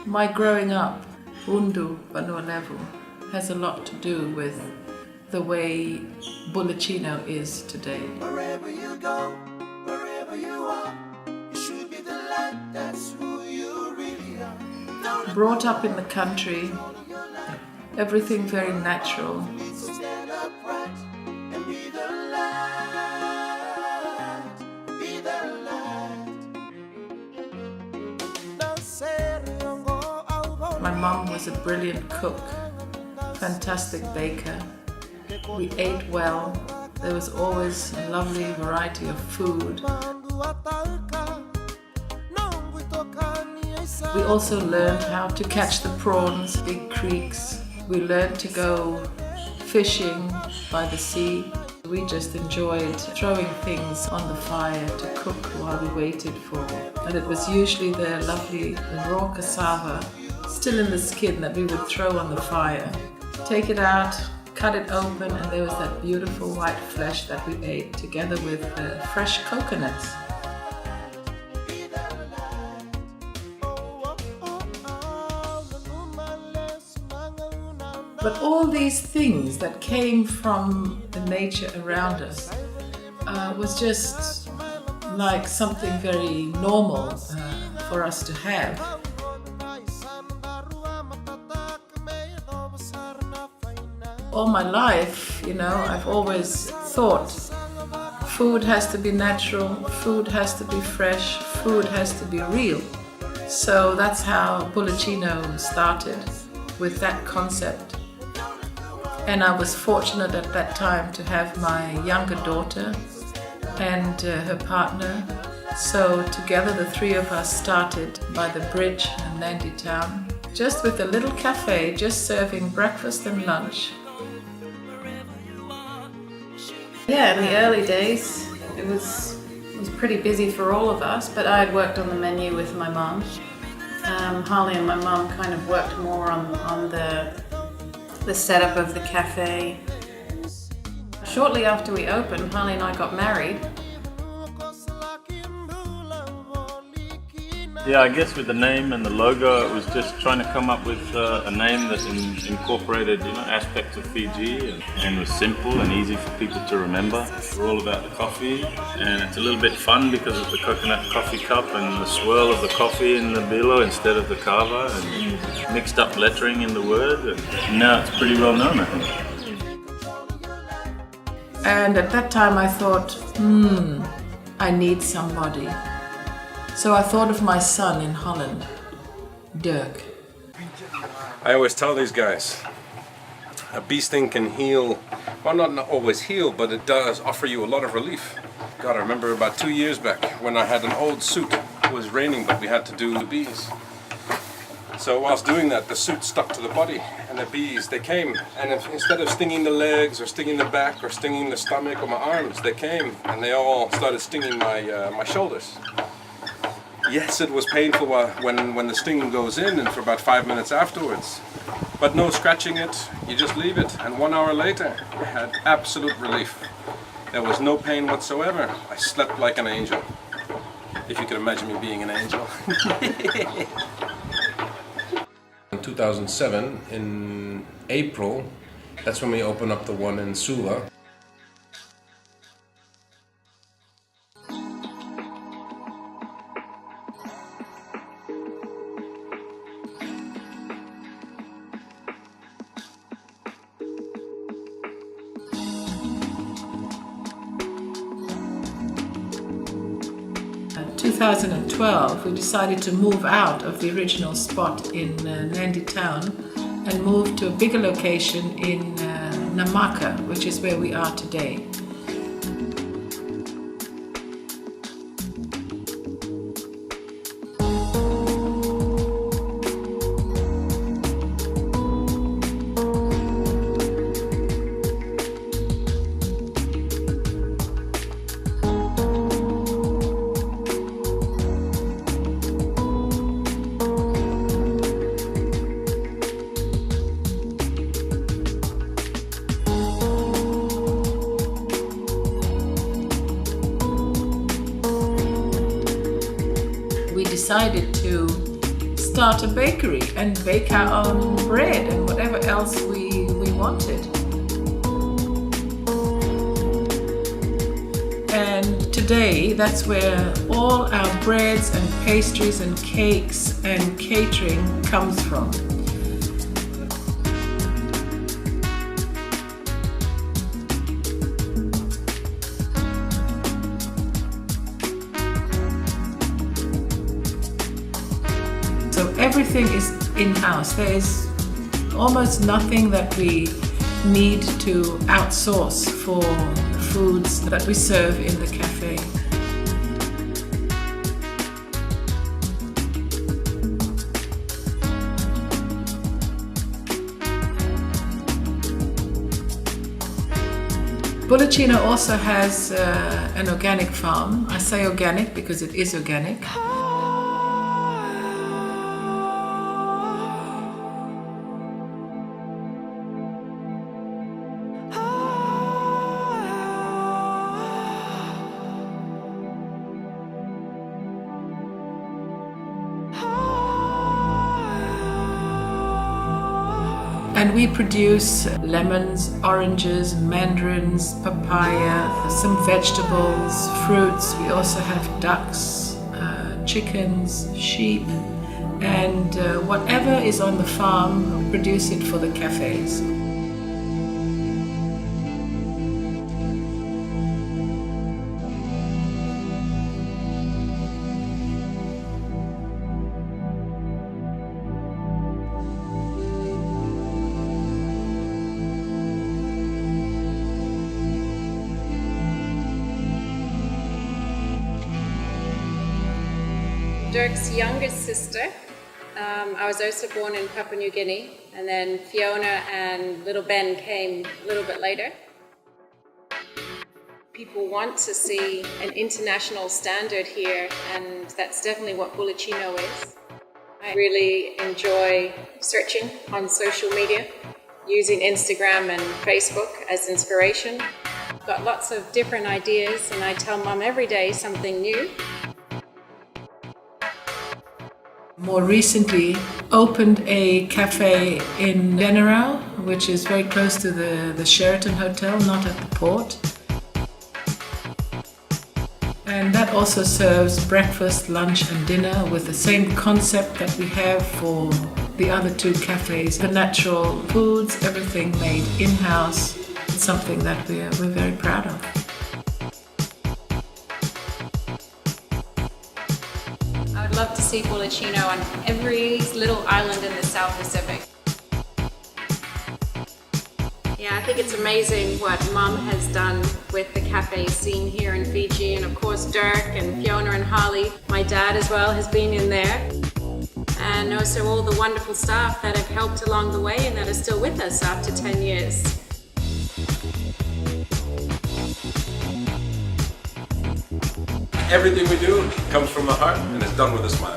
My growing up, Bundu, Banua Level, has a lot to do with the way Bulaccino is today. Wherever you go, wherever you are, you should be the light, that's who you really are. Brought up in the country, everything very natural. Stand upright and be the light, be the light. My mom was a brilliant cook, fantastic baker. We ate well. There was always a lovely variety of food. We also learned how to catch the prawns, big creeks. We learned to go fishing by the sea. We just enjoyed throwing things on the fire to cook while we waited for. And it was usually the lovely raw cassava, still in the skin, that we would throw on the fire. Take it out, cut it open, and there was that beautiful white flesh that we ate together with fresh coconuts. But all these things that came from the nature around us was just like something very normal for us to have. All my life, I've always thought food has to be natural, food has to be fresh, food has to be real. So that's how Bulaccino started, with that concept. And I was fortunate at that time to have my younger daughter and her partner. So together the three of us started by the bridge in Nandi town, just with a little cafe, just serving breakfast and lunch. Yeah, in the early days, it was pretty busy for all of us, but I had worked on the menu with my mom. Harley and my mom kind of worked more on the setup of the cafe. Shortly after we opened, Harley and I got married. Yeah, I guess with the name and the logo, it was just trying to come up with a name that incorporated, aspects of Fiji and was simple and easy for people to remember. We're all about the coffee, and it's a little bit fun because of the coconut coffee cup and the swirl of the coffee in the bilo instead of the kava, and mixed up lettering in the word. And now it's pretty well known, I think. And at that time I thought, I need somebody. So I thought of my son in Holland, Dirk. I always tell these guys, a bee sting can heal, well, not always heal, but it does offer you a lot of relief. God, I remember about 2 years back when I had an old suit. It was raining, but we had to do the bees. So whilst doing that, the suit stuck to the body, and the bees, they came, and instead of stinging the legs or stinging the back or stinging the stomach or my arms, they came and they all started stinging my shoulders. Yes, it was painful when the sting goes in and for about 5 minutes afterwards. But no scratching it, you just leave it. And 1 hour later, I had absolute relief. There was no pain whatsoever. I slept like an angel. If you could imagine me being an angel. In 2007, in April, that's when we opened up the one in Sula. In 2012, we decided to move out of the original spot in Nandi town and move to a bigger location in Namaka, which is where we are today. decided to start a bakery and bake our own bread and whatever else we wanted. And today, that's where all our breads and pastries and cakes and catering comes from. So everything is in-house. There is almost nothing that we need to outsource for the foods that we serve in the cafe. Bulaccino also has an organic farm. I say organic because it is organic. And we produce lemons, oranges, mandarins, papaya, some vegetables, fruits. We also have ducks, chickens, sheep, and whatever is on the farm, we produce it for the cafes. Dirk's youngest sister. I was also born in Papua New Guinea, and then Fiona and little Ben came a little bit later. People want to see an international standard here, and that's definitely what Bulaccino is. I really enjoy searching on social media, using Instagram and Facebook as inspiration. I've got lots of different ideas, and I tell Mum every day something new. More recently opened a cafe in General, which is very close to the Sheraton Hotel, not at the port. And that also serves breakfast, lunch and dinner with the same concept that we have for the other two cafes. The natural foods, everything made in-house. It's something that we're very proud of. I would love to see Bulaccino on every little island in the South Pacific. Yeah, I think it's amazing what Mum has done with the cafe scene here in Fiji, and of course Dirk and Fiona and Harley. My dad as well has been in there. And also all the wonderful staff that have helped along the way and that are still with us after 10 years. Everything we do comes from the heart and is done with a smile.